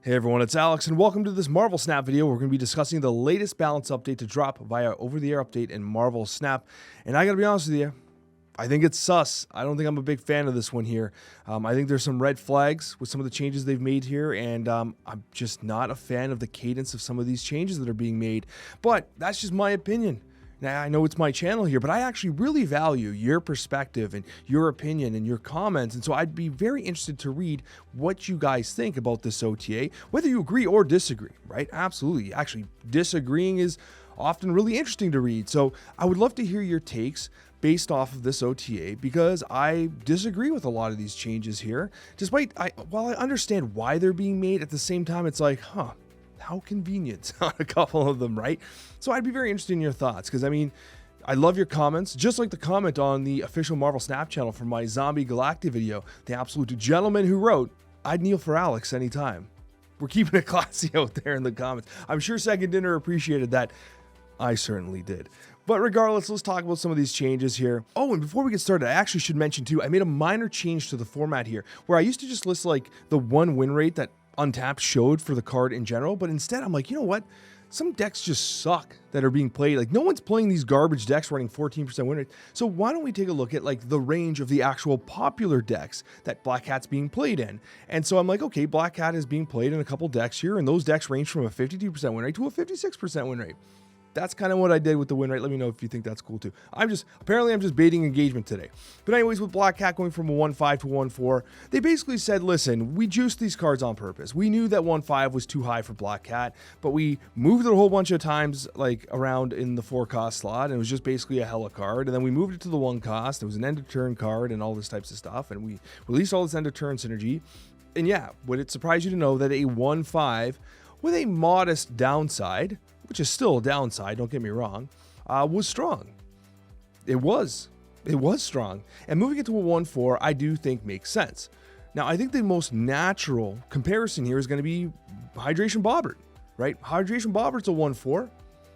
Hey everyone, it's Alex, and welcome to this Marvel Snap video. We're going to be discussing the latest balance update to drop via over-the-air update in Marvel Snap. And I gotta be honest with you, I think it's sus. I don't think I'm a big fan of this one here. I think there's some red flags with some of the changes they've made here, and I'm just not a fan of the cadence of some of these changes that are being made. But that's just my opinion. Now, I know it's my channel here, but I actually really value your perspective and your opinion and your comments. And so I'd be very interested to read what you guys think about this OTA, whether you agree or disagree, right? Absolutely. Actually, disagreeing is often really interesting to read. So I would love to hear your takes based off of this OTA, because I disagree with a lot of these changes here. While I understand why they're being made, at the same time, it's like, how convenient on a couple of them, right? So I'd be very interested in your thoughts, because I mean, I love your comments, just like the comment on the official Marvel Snap channel from my Zombie Galactic video, the absolute gentleman who wrote, "I'd kneel for Alex anytime." We're keeping it classy out there in the comments. I'm sure Second Dinner appreciated that. I certainly did. But regardless, let's talk about some of these changes here. Oh, and before we get started, I actually should mention too, I made a minor change to the format here, where I used to just list like the one win rate that Untapped showed for the card in general, but instead I'm like, you know what? Some decks just suck that are being played. Like, no one's playing these garbage decks running 14% win rate. So why don't we take a look at like the range of the actual popular decks that Black Cat's being played in? And so I'm like, okay, Black Cat is being played in a couple decks here, and those decks range from a 52% win rate to a 56% win rate. That's kind of what I did with the win rate. Let me know if you think that's cool too. Apparently I'm just baiting engagement today. But anyways, with Black Cat going from a 1-5 to 1-4, they basically said, listen, we juiced these cards on purpose. We knew that 1-5 was too high for Black Cat, but we moved it a whole bunch of times like around in the 4-cost slot, and it was just basically a hella card. And then we moved it to the 1-cost. It was an end of turn card and all this types of stuff. And we released all this end of turn synergy. And yeah, would it surprise you to know that a 1-5 with a modest downside, which is still a downside, don't get me wrong, was strong. It was strong. And moving it to a 1-4, I do think makes sense. Now, I think the most natural comparison here is going to be Hydration Bobbert, right? Hydration Bobbert's a 1-4.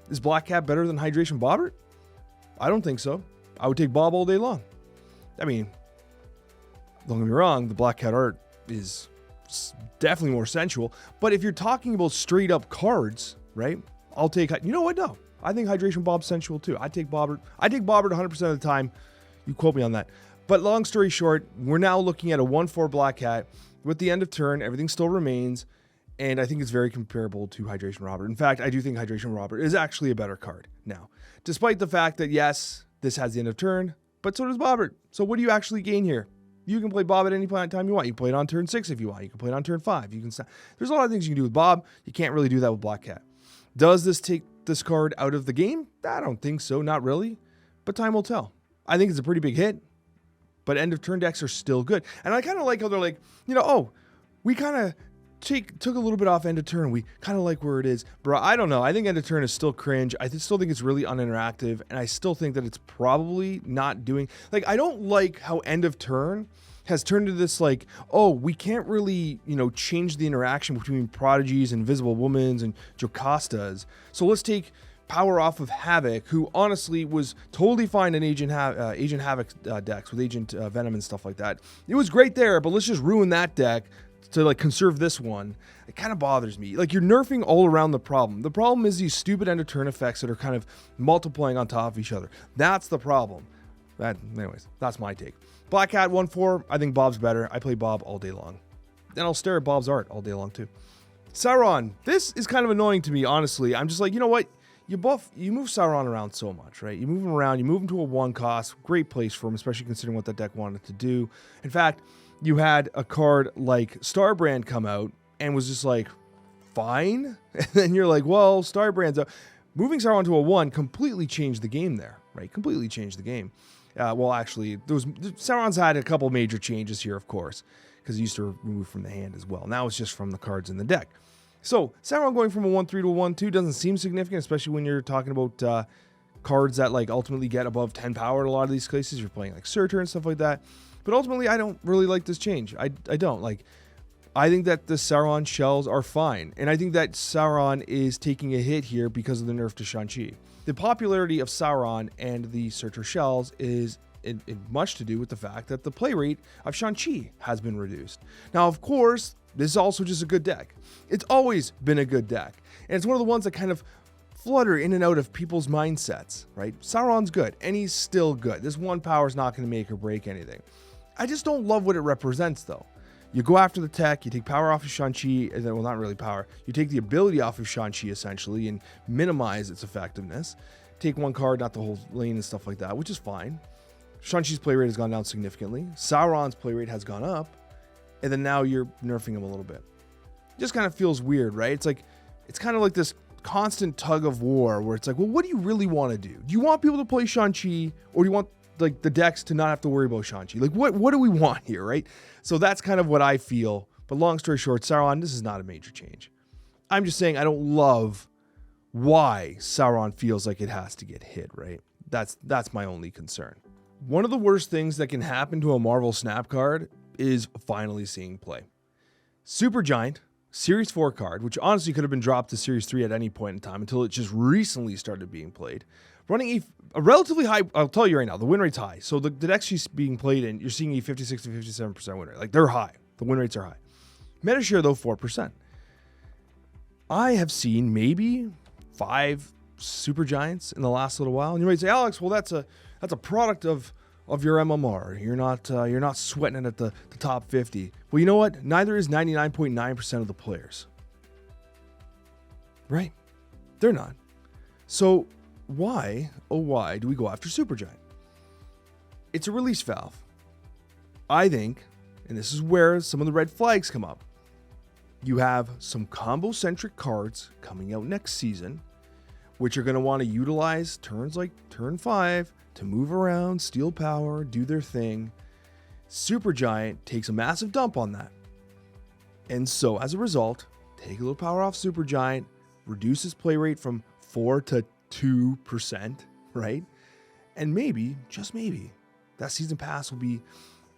Is Black Cat better than Hydration Bobbert? I don't think so. I would take Bob all day long. I mean, don't get me wrong, the Black Cat art is definitely more sensual. But if you're talking about straight up cards, right? I'll take, you know what? No, I think Hydration Bob's sensual too. I take Bobbert 100% of the time. You quote me on that. But long story short, we're now looking at a 1-4 Black Cat with the end of turn. Everything still remains. And I think it's very comparable to Hydration Robert. In fact, I do think Hydration Robert is actually a better card now, despite the fact that yes, this has the end of turn, but so does Bobbert. So what do you actually gain here? You can play Bob at any point in time you want. You can play it on turn 6 if you want. You can play it on turn 5. There's a lot of things you can do with Bob. You can't really do that with Black Cat. Does this take this card out of the game? I don't think so, not really, but time will tell. I think it's a pretty big hit, but end of turn decks are still good. And I kind of like how they're like, we kind of took a little bit off end of turn. We kind of like where it is. Bro, I don't know. I think end of turn is still cringe. I still think it's really uninteractive, and I still think that it's probably not doing, like, I don't like how end of turn has turned into this like, oh, we can't really, change the interaction between Prodigies, Invisible Womans, and Jocastas. So let's take power off of Havoc, who honestly was totally fine in Agent Havoc decks with Agent Venom and stuff like that. It was great there, but let's just ruin that deck to like conserve this one. It kind of bothers me. Like, you're nerfing all around the problem. The problem is these stupid end of turn effects that are kind of multiplying on top of each other. That's the problem. Anyways, that's my take. Black Cat 1-4, I think Bob's better. I play Bob all day long. And I'll stare at Bob's art all day long too. Sauron, this is kind of annoying to me, honestly. I'm just like, you know what? You move Sauron around so much, right? You move him around, you move him to a 1-cost, great place for him, especially considering what that deck wanted to do. In fact, you had a card like Starbrand come out and was just like, fine. And then you're like, well, Starbrand's out. Moving Sauron to a 1 completely changed the game there, right? Completely changed the game. Well, actually, Sauron's had a couple major changes here, of course, because he used to remove from the hand as well. Now it's just from the cards in the deck. So Sauron going from a 1-3 to a 1-2 doesn't seem significant, especially when you're talking about cards that like ultimately get above 10 power in a lot of these cases. You're playing like Surtur and stuff like that. But ultimately, I don't really like this change. I don't. Like, I think that the Sauron shells are fine. And I think that Sauron is taking a hit here because of the nerf to Shang-Chi. The popularity of Sauron and the Surtur shells is much to do with the fact that the play rate of Shang-Chi has been reduced. Now, of course, This is also just a good deck. It's always been a good deck. And it's one of the ones that kind of flutter in and out of people's mindsets, right? Sauron's good, and he's still good. This one power is not going to make or break anything. I just don't love what it represents, though. You go after the tech, you take power off of Shang-Chi, and then, well, not really power. You take the ability off of Shang-Chi, essentially, and minimize its effectiveness. Take one card, not the whole lane and stuff like that, which is fine. Shang-Chi's play rate has gone down significantly. Sauron's play rate has gone up, and then now you're nerfing him a little bit. It just kind of feels weird, right? It's kind of like this constant tug of war where it's like, well, what do you really want to do? Do you want people to play Shang-Chi, or do you want like the decks to not have to worry about Shang-Chi? Like, what do we want here, right? So that's kind of what I feel. But long story short, Sauron, this is not a major change. I'm just saying I don't love why Sauron feels like it has to get hit, right? That's my only concern. One of the worst things that can happen to a Marvel Snap card is finally seeing play. Supergiant, Series 4 card, which honestly could have been dropped to Series 3 at any point in time until it just recently started being played. Running a relatively high, I'll tell you right now, the win rate's high. So the decks she's being played in, you're seeing a 56 to 57% win rate. Like, they're high. The win rates are high. Meta share, though, 4%. I have seen maybe 5 Supergiants in the last little while. And you might say, Alex, well, that's a product of your MMR. You're not sweating it at the top 50. Well, you know what? Neither is 99.9% of the players. Right? They're not. So why, oh why, do we go after Supergiant? It's a release valve. I think, and this is where some of the red flags come up, you have some combo-centric cards coming out next season, which are going to want to utilize turns like turn 5 to move around, steal power, do their thing. Supergiant takes a massive dump on that. And so, as a result, take a little power off Supergiant, reduces play rate from 4 to 2%, right? And maybe, just maybe, that season pass will be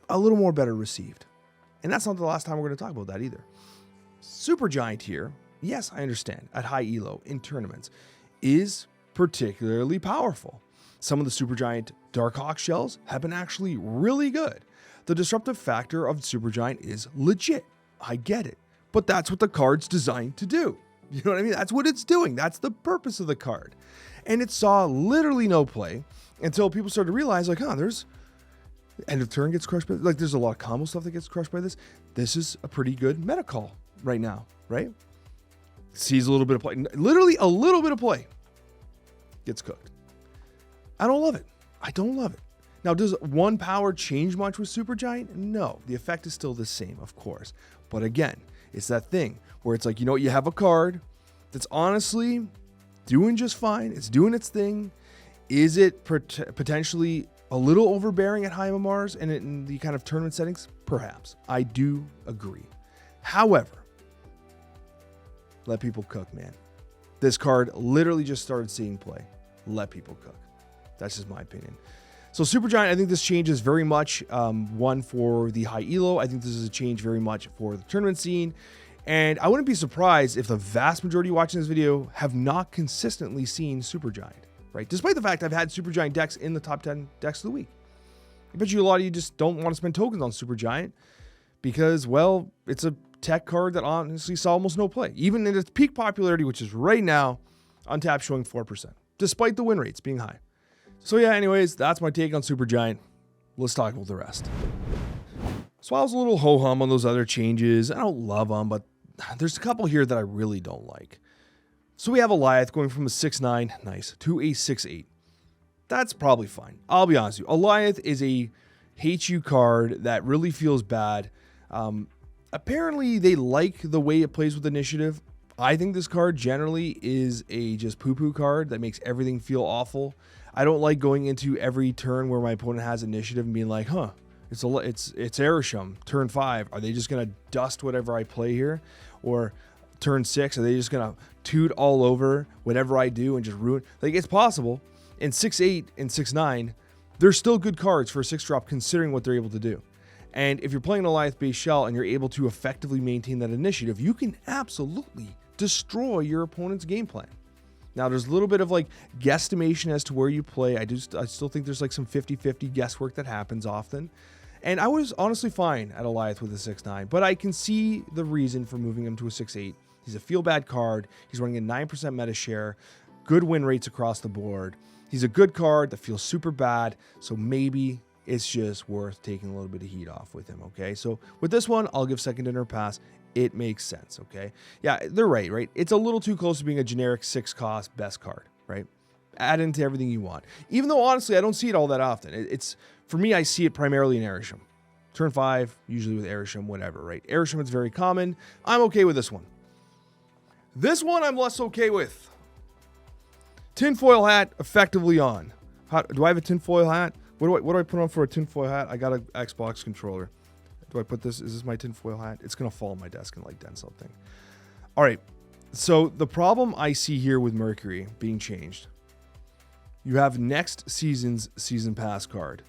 a little more better received. And that's not the last time we're going to talk about that either. Supergiant here, yes, I understand, at high elo in tournaments, is particularly powerful. Some of the Supergiant Dark Hawk shells have been actually really good. The disruptive factor of Supergiant is legit. I get it. But that's what the card's designed to do. You know what I mean? That's what it's doing. That's the purpose of the card. And it saw literally no play until people started to realize, like, there's end of turn gets crushed by, like, there's a lot of combo stuff that gets crushed by this. This is a pretty good meta call right now, right? Sees a little bit of play. Literally a little bit of play. Gets cooked. I don't love it. I don't love it. Now, does one power change much with Supergiant? No. The effect is still the same, of course. But again, it's that thing where it's like, you know what, you have a card that's honestly doing just fine. It's doing its thing. Is it potentially a little overbearing at high MMRs and in the kind of tournament settings? Perhaps. I do agree. However, let people cook, man. This card literally just started seeing play. Let people cook. That's just my opinion. So Supergiant, I think this change is very much one for the high elo. I think this is a change very much for the tournament scene. And I wouldn't be surprised if the vast majority watching this video have not consistently seen Supergiant, right? Despite the fact I've had Supergiant decks in the top 10 decks of the week. I bet you a lot of you just don't want to spend tokens on Supergiant because, well, it's a tech card that honestly saw almost no play. Even in its peak popularity, which is right now, Untapped showing 4%, despite the win rates being high. So yeah, anyways, that's my take on Supergiant. Let's talk about the rest. So I was a little ho-hum on those other changes. I don't love them, but there's a couple here that I really don't like. So we have Alioth going from a 6'9", nice, to a 6'8". That's probably fine. I'll be honest with you. Alioth is a hate you card that really feels bad. Apparently, they like the way it plays with initiative. I think this card generally is a just poo-poo card that makes everything feel awful. I don't like going into every turn where my opponent has initiative and being like, it's Airsham, turn 5. Are they just going to dust whatever I play here? Or turn 6, are they just going to toot all over whatever I do and just ruin? Like, it's possible. In 6'8 and 6'9, they're still good cards for a 6-drop considering what they're able to do. And if you're playing an Alioth-based shell and you're able to effectively maintain that initiative, you can absolutely destroy your opponent's game plan. Now, there's a little bit of like guesstimation as to where you play. I still think there's like some 50-50 guesswork that happens often. And I was honestly fine at Alioth with a 6-9, but I can see the reason for moving him to a 6-8. He's a feel-bad card. He's running a 9% meta share, good win rates across the board. He's a good card that feels super bad, so maybe it's just worth taking a little bit of heat off with him, okay? So with this one, I'll give Second Dinner a pass. It makes sense, okay? Yeah, they're right? It's a little too close to being a generic 6-cost best card, right? Add into everything you want. Even though, honestly, I don't see it all that often. It's for me, I see it primarily in Erisham. Turn 5, usually with Erisham, whatever, right? Erisham is very common. I'm okay with this one. This one I'm less okay with. Tinfoil hat effectively on. Do I have a tinfoil hat? What do I put on for a tinfoil hat? I got an Xbox controller. Do I put this? Is this my tinfoil hat? It's going to fall on my desk and like dent something. All right. So the problem I see here with Mercury being changed, you have next season's season pass card,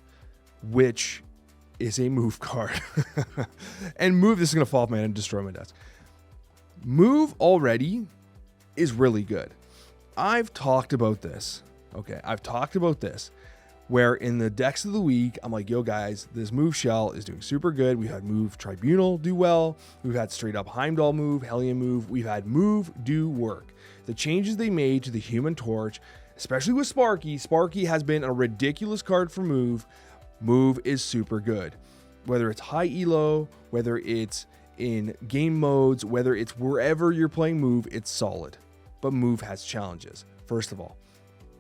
which is a move card. And move, this is going to fall off my head and destroy my desk. Move already is really good. I've talked about this. Okay, I've talked about this. Where in the decks of the week, I'm like, yo guys, this move shell is doing super good. We've had move Tribunal do well. We've had straight up Heimdall move, Hellion move. We've had move do work. The changes they made to the Human Torch, especially with Sparky. Sparky has been a ridiculous card for move. Move is super good. Whether it's high elo, whether it's in game modes, whether it's wherever you're playing move, it's solid. But move has challenges. First of all,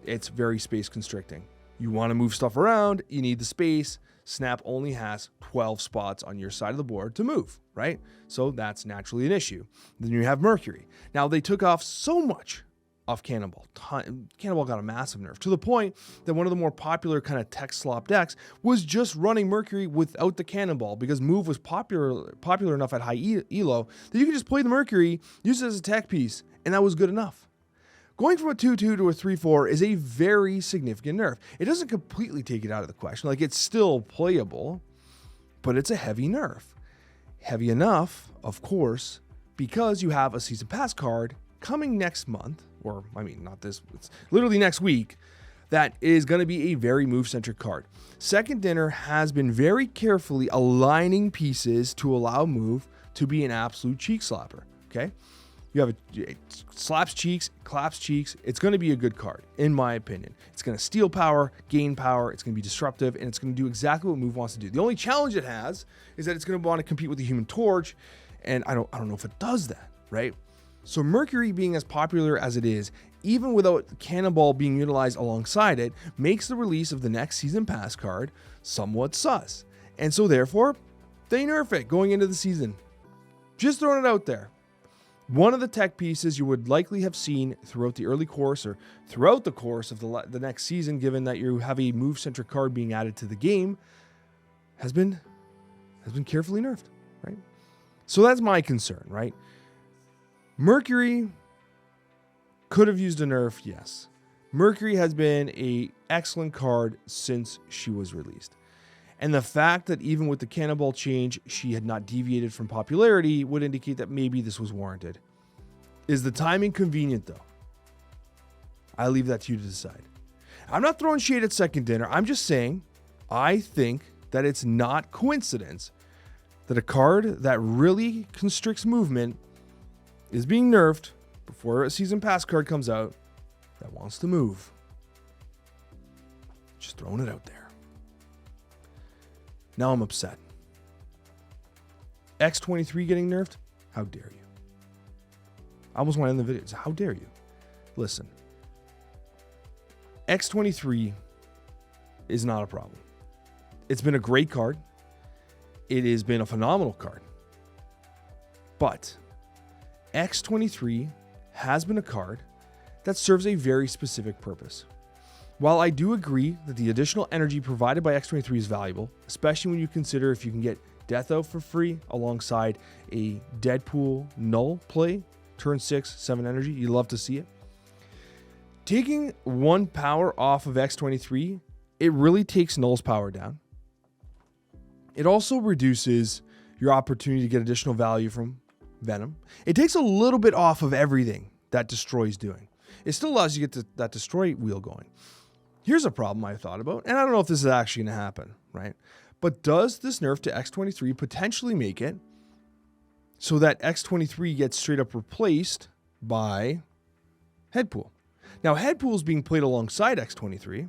it's very space constricting. You want to move stuff around, you need the space. Snap only has 12 spots on your side of the board to move, right? So that's naturally an issue. Then you have Mercury. Now they took off so much off Cannonball. Cannonball got a massive nerf to the point that one of the more popular kind of tech slop decks was just running Mercury without the Cannonball because move was popular enough at high elo that you could just play the Mercury, use it as a tech piece, and that was good enough. Going from a 2-2 to a 3-4 is a very significant nerf. It doesn't completely take it out of the question. Like, it's still playable, but it's a heavy nerf. Heavy enough, of course, because you have a season pass card coming next month, or, I mean, not this, it's literally next week, that is going to be a very move-centric card. Second Dinner has been very carefully aligning pieces to allow move to be an absolute cheek slapper, okay? You have it slaps cheeks, claps cheeks. It's going to be a good card, in my opinion. It's going to steal power, gain power. It's going to be disruptive, and it's going to do exactly what move wants to do. The only challenge it has is that it's going to want to compete with the Human Torch, and I don't know if it does that, right? So Mercury being as popular as it is, even without Cannonball being utilized alongside it, makes the release of the next season pass card somewhat sus. And so therefore, they nerf it going into the season. Just throwing it out there. One of the tech pieces you would likely have seen throughout the early course or throughout the course of the next season, given that you have a move-centric card being added to the game, has been carefully nerfed, right? So that's my concern, right? Mercury could have used a nerf, yes. Mercury has been an excellent card since she was released. And the fact that even with the Cannonball change, she had not deviated from popularity would indicate that maybe this was warranted. Is the timing convenient, though? I leave that to you to decide. I'm not throwing shade at Second Dinner. I'm just saying I think that it's not coincidence that a card that really constricts movement is being nerfed before a season pass card comes out that wants to move. Just throwing it out there. Now I'm upset. X23 getting nerfed? How dare you? I almost want to end the video. So how dare you? Listen. X23 is not a problem. It's been a great card. It has been a phenomenal card. But X23 has been a card that serves a very specific purpose. While I do agree that the additional energy provided by X23 is valuable, especially when you consider if you can get Death Out for free alongside a Deadpool Null play, turn 6, 7 energy, you love to see it. Taking 1 power off of X23, it really takes Null's power down. It also reduces your opportunity to get additional value from Venom. It takes a little bit off of everything that Destroy's doing. It still allows you to get that Destroy wheel going. Here's a problem I thought about, and I don't know if this is actually going to happen, right? But does this nerf to X23 potentially make it so that X23 gets straight up replaced by Headpool? Now, Headpool is being played alongside X23.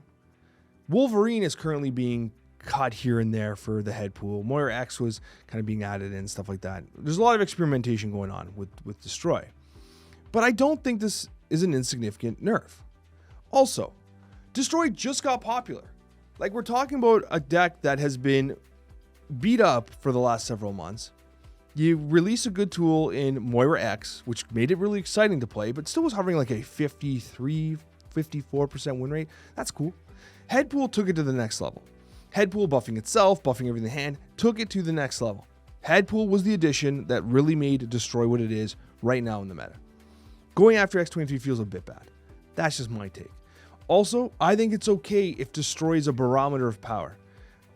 Wolverine is currently being cut here and there for the Headpool. Moira X was kind of being added in, stuff like that. There's a lot of experimentation going on with Destroy. But I don't think this is an insignificant nerf. Also, Destroy just got popular. Like, we're talking about a deck that has been beat up for the last several months. You release a good tool in Moira X, which made it really exciting to play, but still was hovering like a 53, 54% win rate. That's cool. Headpool took it to the next level. Headpool buffing itself, buffing everything in the hand, took it to the next level. Headpool was the addition that really made Destroy what it is right now in the meta. Going after X23 feels a bit bad. That's just my take. Also, I think it's okay if Destroy is a barometer of power.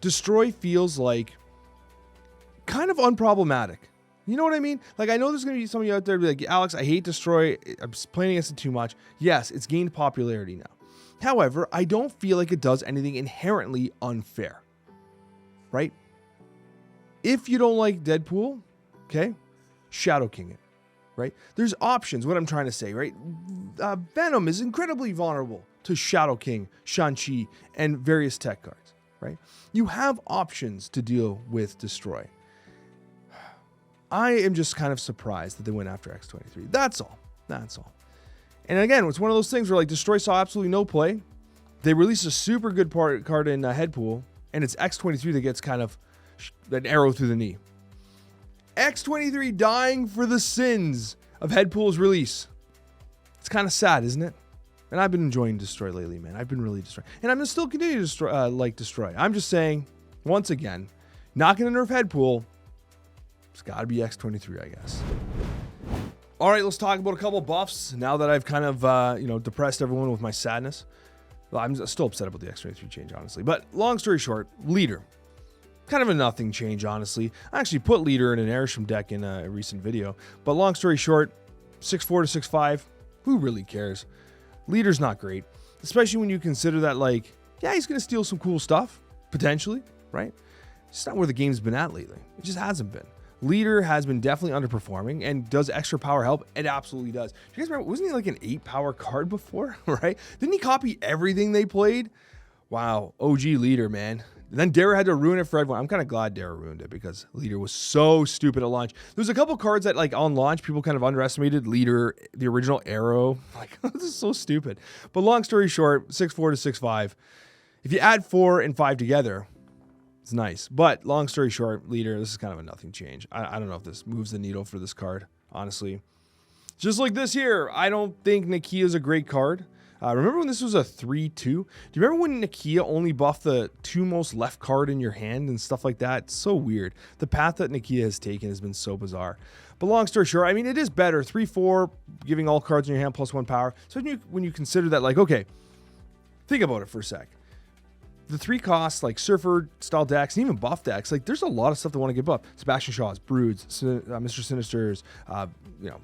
Destroy feels like kind of unproblematic. You know what I mean? Like, I know there's going to be some of you out there be like, Alex, I hate Destroy. I'm playing against it too much. Yes, it's gained popularity now. However, I don't feel like it does anything inherently unfair. Right? If you don't like Deadpool, okay, Shadow King it. Right? There's options, what I'm trying to say, right? Venom is incredibly vulnerable to Shadow King, Shang-Chi, and various tech cards, right? You have options to deal with Destroy. I am just kind of surprised that they went after X23. That's all. That's all. And again, it's one of those things where like Destroy saw absolutely no play. They released a super good card in Headpool, and it's X23 that gets kind of an arrow through the knee. X23 dying for the sins of Headpool's release. It's kind of sad, isn't it? And I've been enjoying Destroy lately, man. I've been really destroying. And I'm going to still continue to Destroy. I'm just saying, once again, not going to nerf Headpool. It's got to be X23, I guess. All right, let's talk about a couple buffs. Now that I've kind of, depressed everyone with my sadness. Well, I'm still upset about the X23 change, honestly. But long story short, Leader. Kind of a nothing change, honestly. I actually put Leader in an Airsham deck in a recent video. But long story short, 6'4" to 6'5", who really cares? Leader's not great, especially when you consider that, like, yeah, he's going to steal some cool stuff, potentially, right? It's not where the game's been at lately. It just hasn't been. Leader has been definitely underperforming, and does extra power help? It absolutely does. Do you guys remember, wasn't he like an 8 power card before, right? Didn't he copy everything they played? Wow, OG Leader, man. And then Dara had to ruin it for everyone. I'm kind of glad Dara ruined it because Leader was so stupid at launch. There's a couple cards that, like, on launch, people kind of underestimated. Leader, the original Arrow. Like, this is so stupid. But long story short, 6'4" to 6'5". If you add 4 and 5 together, it's nice. But long story short, Leader, this is kind of a nothing change. I don't know if this moves the needle for this card, honestly. Just like this here, I don't think Nakia is a great card. Remember when this was a 3-2? Do you remember when Nakia only buffed the 2 most left card in your hand and stuff like that? It's so weird. The path that Nakia has taken has been so bizarre. But long story short, I mean, it is better. 3-4, giving all cards in your hand +1 power. So when you consider that, like, okay, think about it for a sec. The 3 costs, like Surfer style decks and even buff decks, like there's a lot of stuff that want to get buffed. Sebastian Shaw's, Broods, Mr. Sinister's,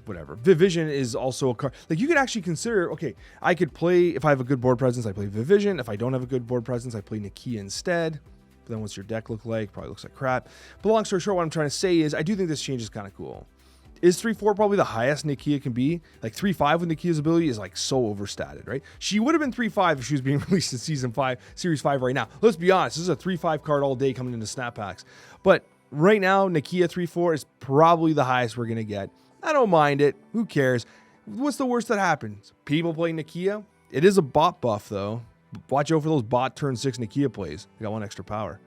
whatever. Vivision is also a card. Like, you could actually consider, okay, I could play, if I have a good board presence, I play Vivision. If I don't have a good board presence, I play Nakia instead. But then what's your deck look like? Probably looks like crap. But long story short, what I'm trying to say is I do think this change is kind of cool. Is 3-4 probably the highest Nakia can be? Like 3-5 with Nakia's ability is like so overstated, right? She would have been 3-5 if she was being released in Season 5, Series 5 right now. Let's be honest, this is a 3-5 card all day coming into snap packs. But right now, Nakia 3-4 is probably the highest we're going to get. I don't mind it. Who cares? What's the worst that happens? People play Nakia. It is a bot buff, though. Watch out for those bot turn 6 Nakia plays. They got 1 extra power.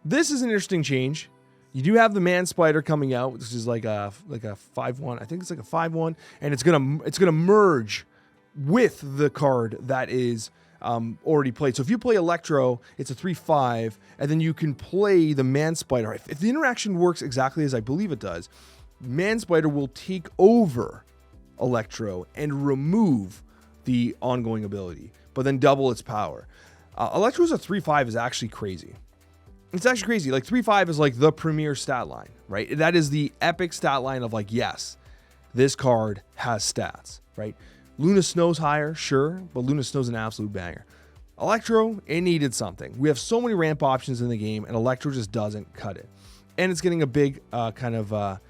This is an interesting change. You do have the Man Spider coming out, which is like a 5-1. I think it's like a 5-1, and it's gonna merge with the card that is already played. So if you play Electro, it's a 3-5, and then you can play the Man Spider. If the interaction works exactly as I believe it does, Man Spider will take over Electro and remove the ongoing ability, but then double its power. Electro's a 3-5 is actually crazy. It's actually crazy. Like 3-5 is like the premier stat line, right? That is the epic stat line of like, yes, this card has stats, right? Luna Snow's higher, sure, but Luna Snow's an absolute banger. Electro, it needed something. We have so many ramp options in the game, and Electro just doesn't cut it. And it's getting a big kind of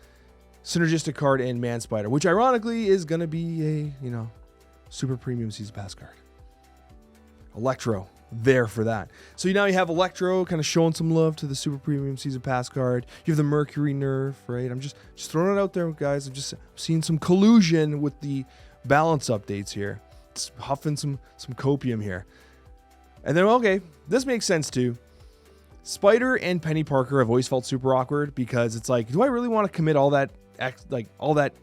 synergistic card in Man Spider, which ironically is going to be a, super premium Season Pass card. Electro, there for that. So now you have Electro kind of showing some love to the super premium Season Pass card. You have the Mercury nerf, right? I'm just throwing it out there, guys. I've just seen some collusion with the balance updates here. It's huffing some copium here. And then, okay, this makes sense too. Spider and Peni Parker have always felt super awkward because it's like, do I really want to commit all that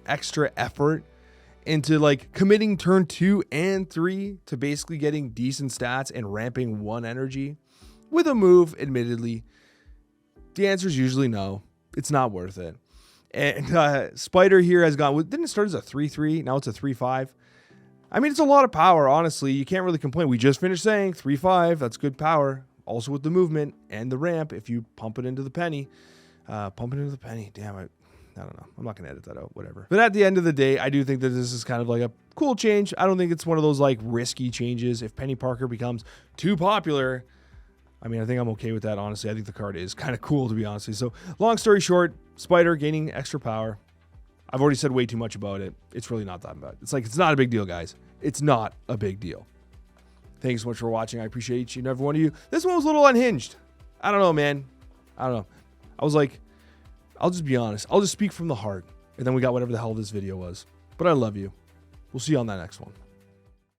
extra effort into like committing turn 2 and 3 to basically getting decent stats and ramping 1 energy with a move? Admittedly, the answer is usually no. It's not worth it. And Spider here has gone, didn't it start as a 3-3? Now it's a 3-5. I mean, it's a lot of power, honestly. You can't really complain. We just finished saying 3-5. That's good power. Also with the movement and the ramp, if you pump it into the penny. Pump it into the penny. Damn it. I don't know. I'm not going to edit that out. Whatever. But at the end of the day, I do think that this is kind of like a cool change. I don't think it's one of those like risky changes. If Peni Parker becomes too popular, I mean, I think I'm okay with that, honestly. I think the card is kind of cool, to be honest. So long story short, Spider gaining extra power. I've already said way too much about it. It's really not that bad. It's like, it's not a big deal, guys. It's not a big deal. Thanks so much for watching. I appreciate each and every one of you. This one was a little unhinged. I don't know, man. I don't know. I was like, I'll just be honest. I'll just speak from the heart. And then we got whatever the hell this video was. But I love you. We'll see you on that next one.